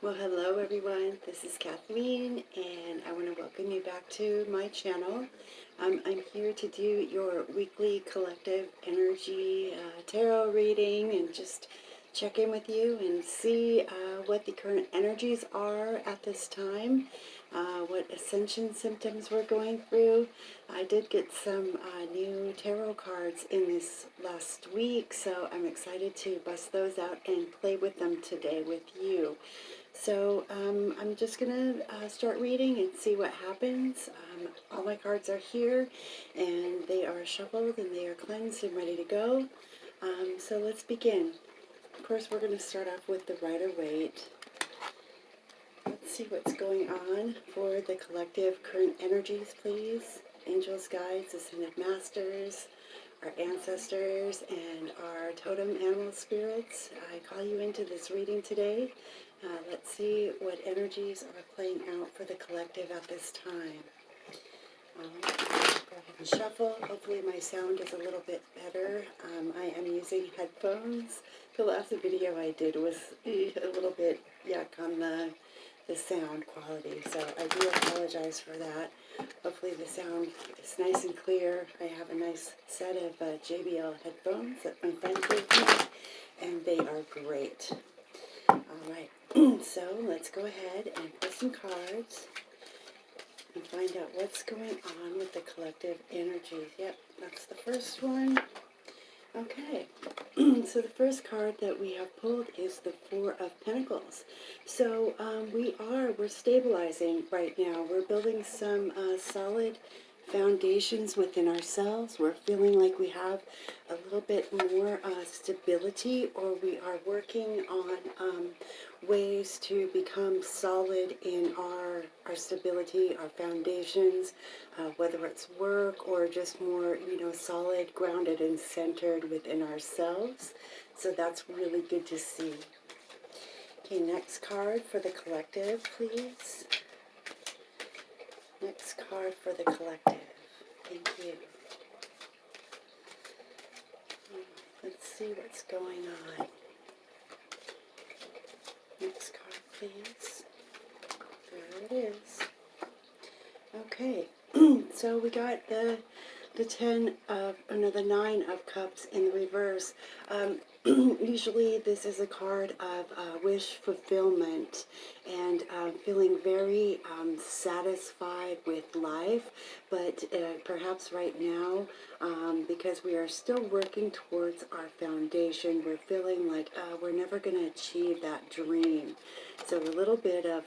Well, hello everyone. This is Kathleen, and I want to welcome you back to my channel. I'm here to do your weekly collective energy tarot reading and just check in with you and see what the current energies are at this time, what ascension symptoms we're going through. I did get some new tarot cards in this last week, so I'm excited to bust those out and play with them today with you. So I'm just going to start reading and see what happens. All my cards are here, and they are shuffled, and they are cleansed and ready to go. So let's begin. Of course, we're going to start off with the Rider-Waite. Let's see what's going on for the collective current energies, please. Angels, guides, ascended masters, our ancestors, and our totem animal spirits. I call you into this reading today. Let's see what energies are playing out for the collective at this time. Go ahead and shuffle. Hopefully my sound is a little bit better. I am using headphones. The last video I did was a little bit yuck on the sound quality, so I do apologize for that. Hopefully the sound is nice and clear. I have a nice set of JBL headphones that my friend gave me, and they are great. Alright, so let's go ahead and pull some cards and find out what's going on with the collective energies. Yep, that's the first one. Okay, so the first card that we have pulled is the Four of Pentacles. So we're stabilizing right now. We're building some solid foundations within ourselves. We're feeling like we have a little bit more stability, or we are working on ways to become solid in our stability, our foundations, whether it's work or just more, solid, grounded, and centered within ourselves. So that's really good to see. Okay, next card for the collective, please. Next card for the collective. Thank you. Let's see what's going on. Next card, please. There it is. Okay, so we got the the 9 of Cups in the reverse. Usually this is a card of wish fulfillment and feeling very satisfied with life, but perhaps right now, because we are still working towards our foundation, we're feeling like we're never going to achieve that dream. So a little bit of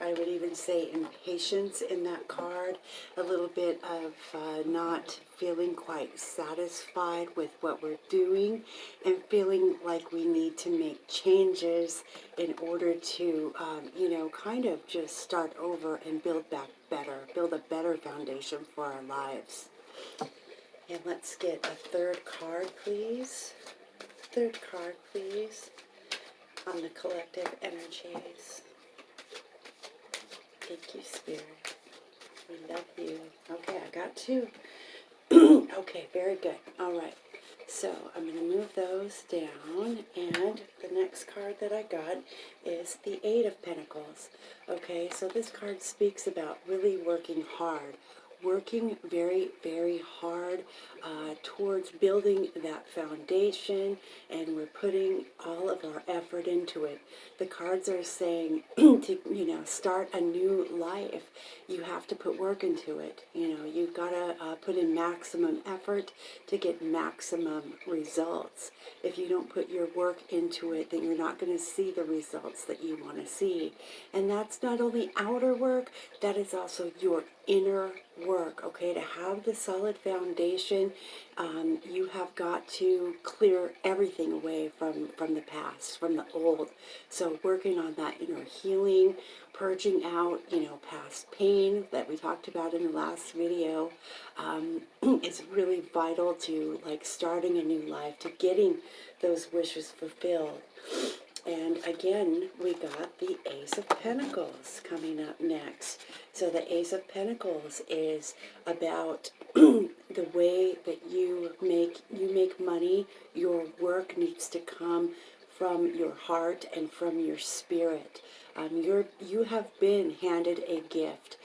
I would even say impatience in that card, a little bit of not feeling quite satisfied with what we're doing, and feeling like we need to make changes in order to, kind of just start over and build back better, build a better foundation for our lives. And let's get a third card, please. Third card, please, on the collective energies. Thank you, Spirit. We love you. Okay, I got 2. Okay, very good. All right. So I'm going to move those down, and the next card that I got is the 8 of Pentacles. Okay, so this card speaks about really working hard. Working very, very hard towards building that foundation, and we're putting all of our effort into it. The cards are saying to, start a new life. You have to put work into it. You've got to put in maximum effort to get maximum results. If you don't put your work into it, then you're not going to see the results that you want to see. And that's not only outer work, that is also your inner work. Okay, to have the solid foundation, you have got to clear everything away from the past, from the old. So working on that inner healing, purging out, past pain that we talked about in the last video, is really vital to starting a new life, to getting those wishes fulfilled. And again, we got the Ace of Pentacles coming up next. So the Ace of Pentacles is about the way that you make money. Your work needs to come from your heart and from your spirit. You have been handed a gift.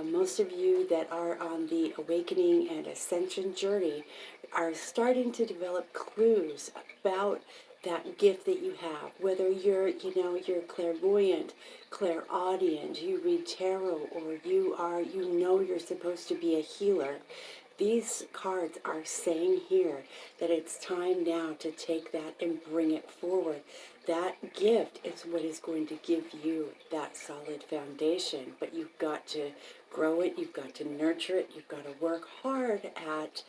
Most of you that are on the awakening and ascension journey are starting to develop clues about that gift that you have. Whether you're clairvoyant, clairaudient, you read tarot, or you're supposed to be a healer. These cards are saying here that it's time now to take that and bring it forward. That gift is what is going to give you that solid foundation, but you've got to grow it, you've got to nurture it, you've got to work hard at,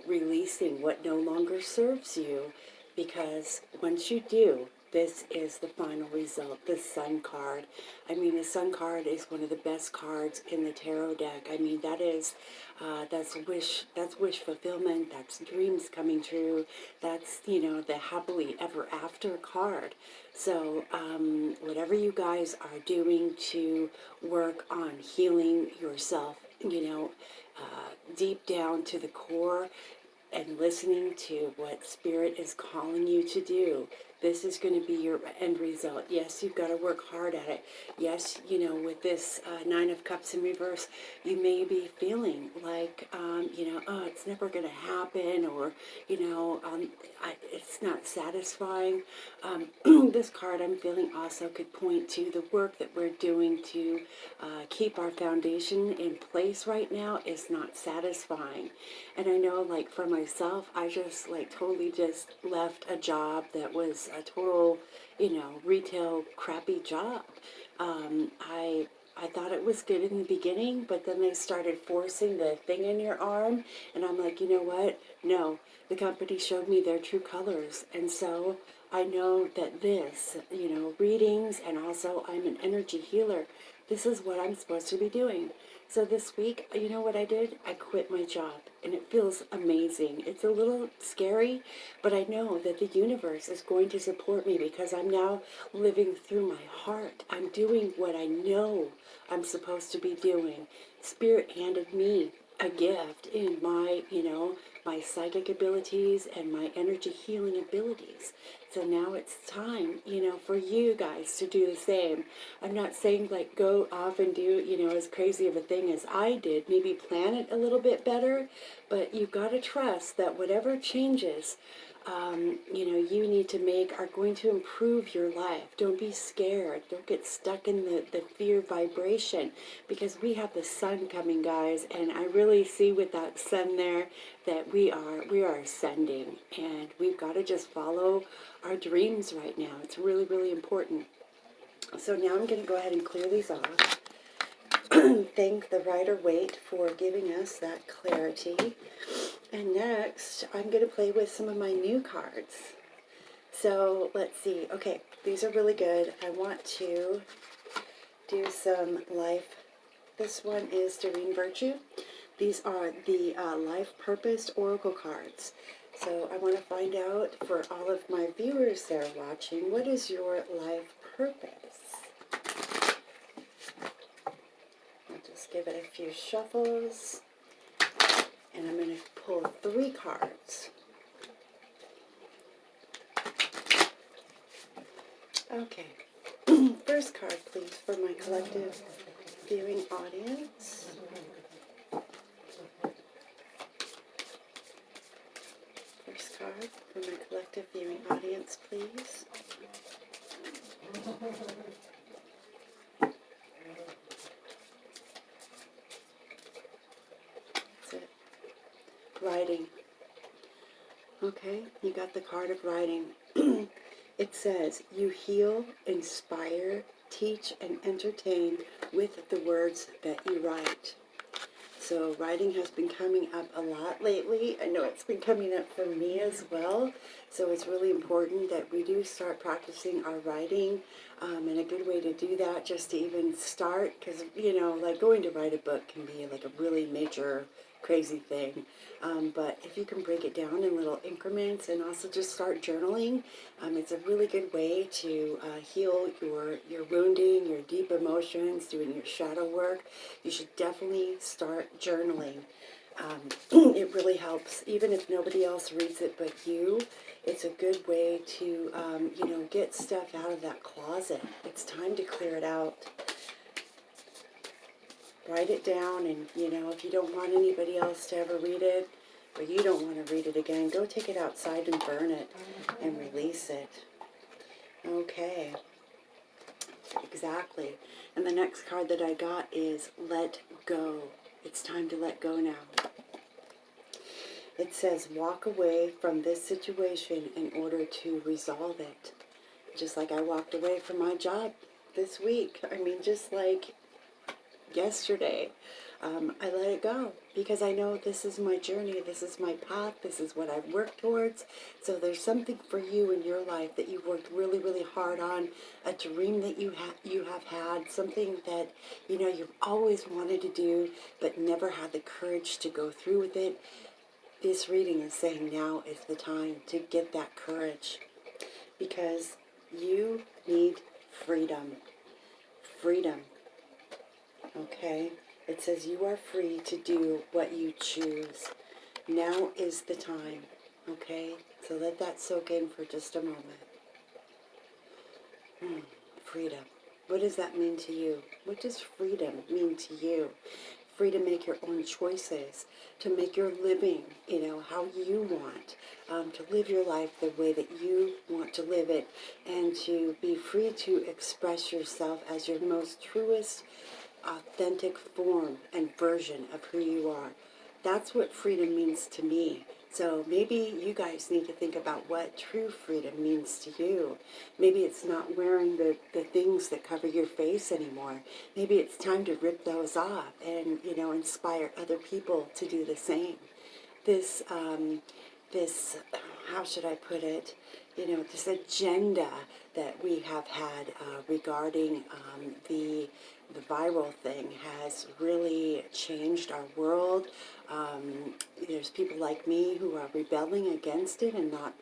releasing what no longer serves you, because once you do, this is the final result, the Sun card. I mean, the Sun card is one of the best cards in the tarot deck. I mean, that's wish fulfillment, that's dreams coming true, that's, the happily ever after card. So, whatever you guys are doing to work on healing yourself, deep down to the core, and listening to what Spirit is calling you to do, this is going to be your end result. Yes, you've got to work hard at it. Yes, with this Nine of Cups in reverse, you may be feeling like, oh, it's never going to happen, or, it's not satisfying. This card, I'm feeling, also could point to the work that we're doing to keep our foundation in place right now is not satisfying. And I know, like, for myself, I just, totally just left a job that was a total, retail crappy job. I thought it was good in the beginning, but then they started forcing the thing in your arm, and I'm like, you know what? No, the company showed me their true colors, and so I know that this, readings, and also I'm an energy healer. This is what I'm supposed to be doing. So this week, you know what I did? I quit my job, and it feels amazing. It's a little scary, but I know that the universe is going to support me because I'm now living through my heart. I'm doing what I know I'm supposed to be doing. Spirit handed me a gift in my, my psychic abilities and my energy healing abilities. So now it's time, for you guys to do the same. I'm not saying go off and do, as crazy of a thing as I did. Maybe plan it a little bit better, but you've got to trust that whatever changes, you need to make are going to improve your life. Don't be scared. Don't get stuck in the fear vibration, because we have the Sun coming, guys, and I really see with that Sun there that we are ascending, and we've got to just follow our dreams right now. It's really, really important. So now I'm going to go ahead and clear these off. Thank the Rider-Waite for giving us that clarity. And next, I'm going to play with some of my new cards. So let's see. Okay, these are really good. I want to do some life. This one is Doreen Virtue. These are the Life Purpose Oracle cards. So I want to find out, for all of my viewers that are watching, what is your life purpose? I'll just give it a few shuffles. And I'm going to pull 3 cards. Okay. First card, please, for my collective viewing audience. First card for my collective viewing audience, please. That's it. Writing. Okay, you got the card of writing. It says, you heal, inspire, teach, and entertain with the words that you write. So writing has been coming up a lot lately. I know it's been coming up for me as well. So it's really important that we do start practicing our writing. And a good way to do that, just to even start, because, going to write a book can be like a really major, crazy thing. But if you can break it down in little increments and also just start journaling, it's a really good way to heal your wounding, your deep emotions, doing your shadow work. You should definitely start journaling. It really helps, even if nobody else reads it but you. It's a good way to, get stuff out of that closet. It's time to clear it out. Write it down, and, if you don't want anybody else to ever read it, or you don't want to read it again, go take it outside and burn it and release it. Okay. Exactly. And the next card that I got is Let Go. It's time to let go now. It says, walk away from this situation in order to resolve it. Just like I walked away from my job this week. I mean, just like yesterday. I let it go because I know this is my journey, this is my path, this is what I've worked towards. So there's something for you in your life that you've worked really, really hard on, a dream that you have had, something that you've always wanted to do but never had the courage to go through with it. This reading is saying now is the time to get that courage because you need freedom. Freedom. Okay? It says you are free to do what you choose. Now is the time. Okay? So let that soak in for just a moment. Freedom. What does that mean to you? What does freedom mean to you? Free to make your own choices, to make your living, how you want, to live your life the way that you want to live it, and to be free to express yourself as your most truest, authentic form and version of who you are. That's what freedom means to me. So maybe you guys need to think about what true freedom means to you. Maybe it's not wearing the things that cover your face anymore. Maybe it's time to rip those off and, inspire other people to do the same. This, how should I put it? This agenda that we have had regarding the viral thing has really changed our world. There's people like me who are rebelling against it and not,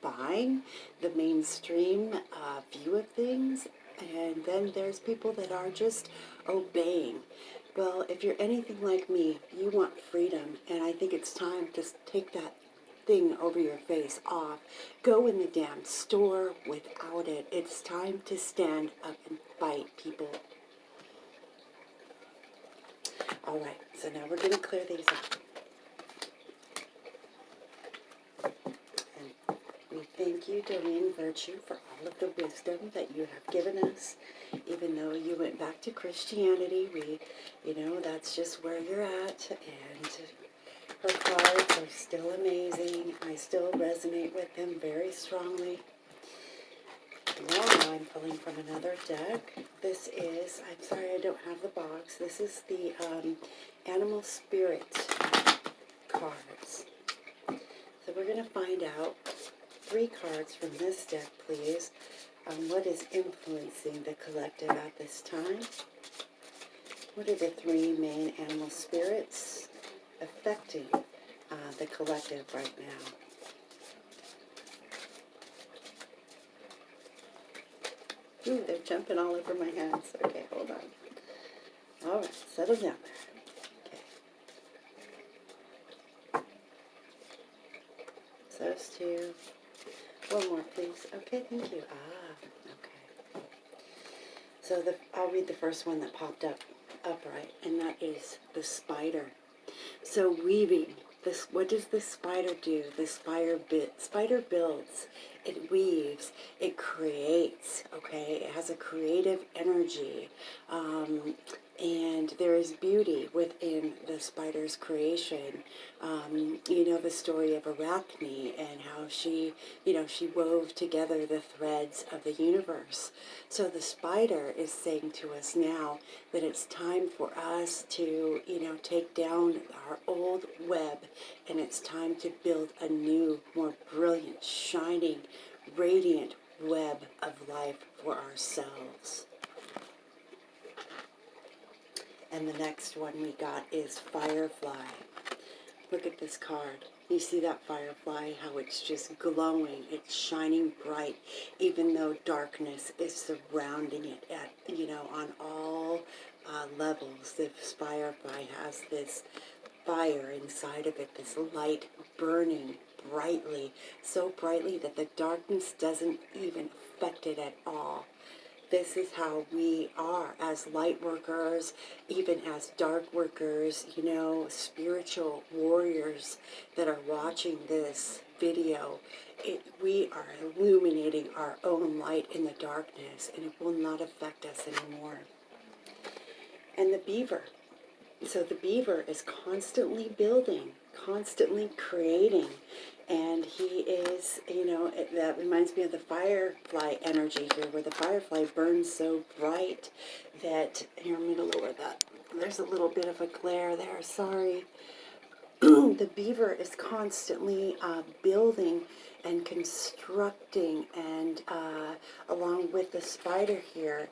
buying the mainstream view of things. And then there's people that are just obeying. Well, if you're anything like me, you want freedom, and I think it's time to take that thing over your face off. Go in the damn store without it. It's time to stand up and fight, people. All right, so now we're going to clear these up. And we thank you, Doreen Virtue, for all of the wisdom that you have given us. Even though you went back to Christianity, that's just where you're at. And her cards are still amazing. I still resonate with them very strongly. Now I'm pulling from another deck. This is, I'm sorry I don't have the box. This is the Animal Spirit cards. So we're going to find out 3 cards from this deck, please, on what is influencing the collective at this time. What are the 3 main animal spirits affecting the collective right now? Ooh, they're jumping all over my hands. Okay, hold on. All right, settle down there. Okay. So those 2. One more, please. Okay, thank you. Okay. So I'll read the first one that popped up upright, and that is the spider. So weaving. What does the spider do? The spider builds, it weaves, it creates, okay? It has a creative energy, and there is beauty within the spider's creation. The story of Arachne and how she wove together the threads of the universe. So the spider is saying to us now that it's time for us to, take down our old web, and it's time to build a new, more brilliant, shining, radiant web of life for ourselves. And the next one we got is Firefly. Look at this card. You see that firefly, how it's just glowing, it's shining bright, even though darkness is surrounding it on all levels. This firefly has this fire inside of it, this light burning so brightly that the darkness doesn't even affect it at all. This is how we are as light workers, even as dark workers, you know, spiritual warriors that are watching this video. We are illuminating our own light in the darkness, and it will not affect us anymore. And the beaver. So the beaver is constantly building, constantly creating, and he is, you know, that reminds me of the firefly energy here, where the firefly burns so bright that, here, I'm going to lower that. There's a little bit of a glare there, sorry. The beaver is constantly building and constructing, and along with the spider here,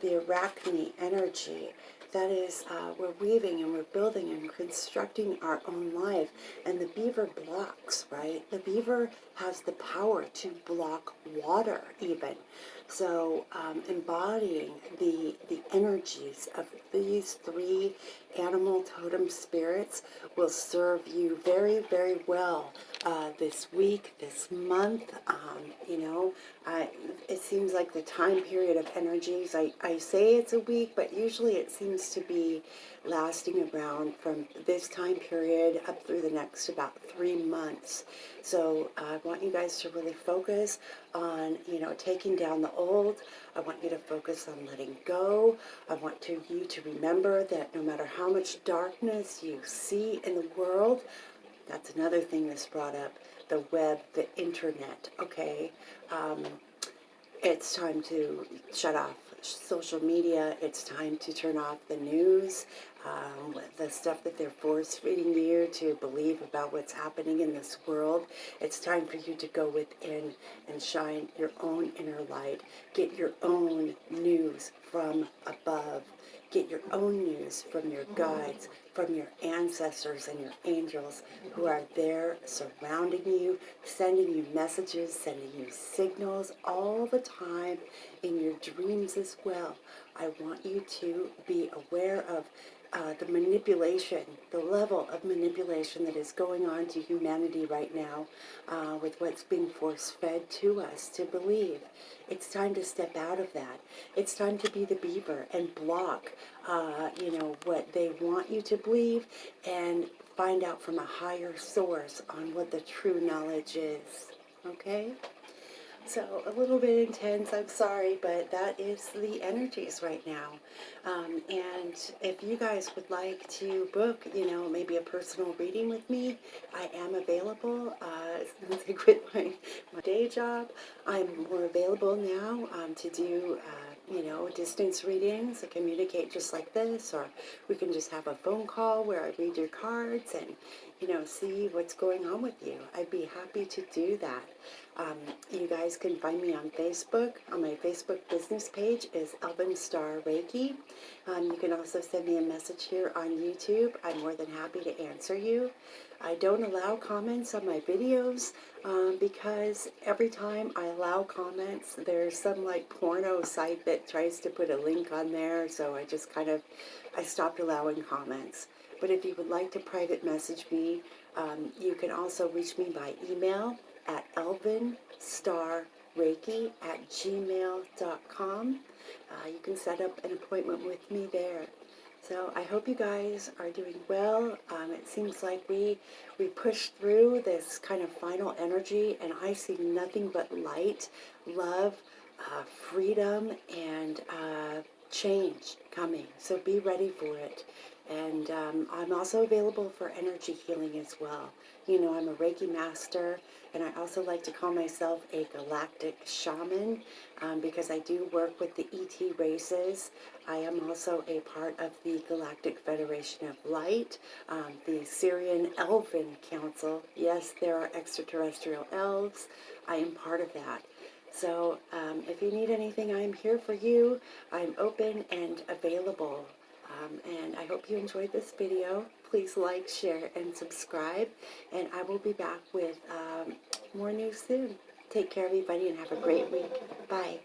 the Arachne energy. That is, we're weaving and we're building and constructing our own life. And the beaver blocks, right? The beaver has the power to block water even. So embodying the energies of these three animal totem spirits will serve you very, very well this week, this month. You know, it seems like the time period of energies, I say it's a week, but usually it seems to be lasting around from this time period up through the next about 3 months. So I want you guys to really focus on, you know, taking down the old. I want you to focus on letting go. I want you to remember that no matter how much darkness you see in the world, that's another thing that's brought up, the web, the internet, okay? It's time to shut off social media. It's time to turn off the news, the stuff that they're force-feeding you to believe about what's happening in this world. It's time for you to go within and shine your own inner light. Get your own news from above. Get your own news from your guides, from your ancestors and your angels who are there surrounding you, sending you messages, sending you signals all the time in your dreams as well. I want you to be aware of the manipulation, the level of manipulation that is going on to humanity right now with what's being force-fed to us to believe. It's time to step out of that. It's time to be the beaver and block, you know, what they want you to believe and find out from a higher source on what the true knowledge is. Okay? So a little bit intense, I'm sorry, but that is the energies right now. And if you guys would like to book, you know, maybe a personal reading with me, I am available. Since I quit my day job, I'm more available now to do, you know, distance readings and communicate just like this, or we can just have a phone call where I read your cards and, you know, see what's going on with you. I'd be happy to do that. You guys can find me on Facebook. On my Facebook business page is Elvin Star Reiki. You can also send me a message here on YouTube. I'm more than happy to answer you. I don't allow comments on my videos because every time I allow comments, there's some like porno site that tries to put a link on there, so I stopped allowing comments. But if you would like to private message me, you can also reach me by email at elvinstarreiki@gmail.com. You can set up an appointment with me there. So I hope you guys are doing well. It seems like we pushed through this kind of final energy, and I see nothing but light, love, freedom, and change coming. So be ready for it. And I'm also available for energy healing as well. You know, I'm a Reiki master, and I also like to call myself a galactic shaman because I do work with the ET races. I am also a part of the Galactic Federation of Light, the Syrian Elven Council. Yes, there are extraterrestrial elves. I am part of that. So if you need anything, I'm here for you. I'm open and available. And I hope you enjoyed this video. Please like, share, and subscribe. And I will be back with more news soon. Take care, everybody, and have a great week. Bye.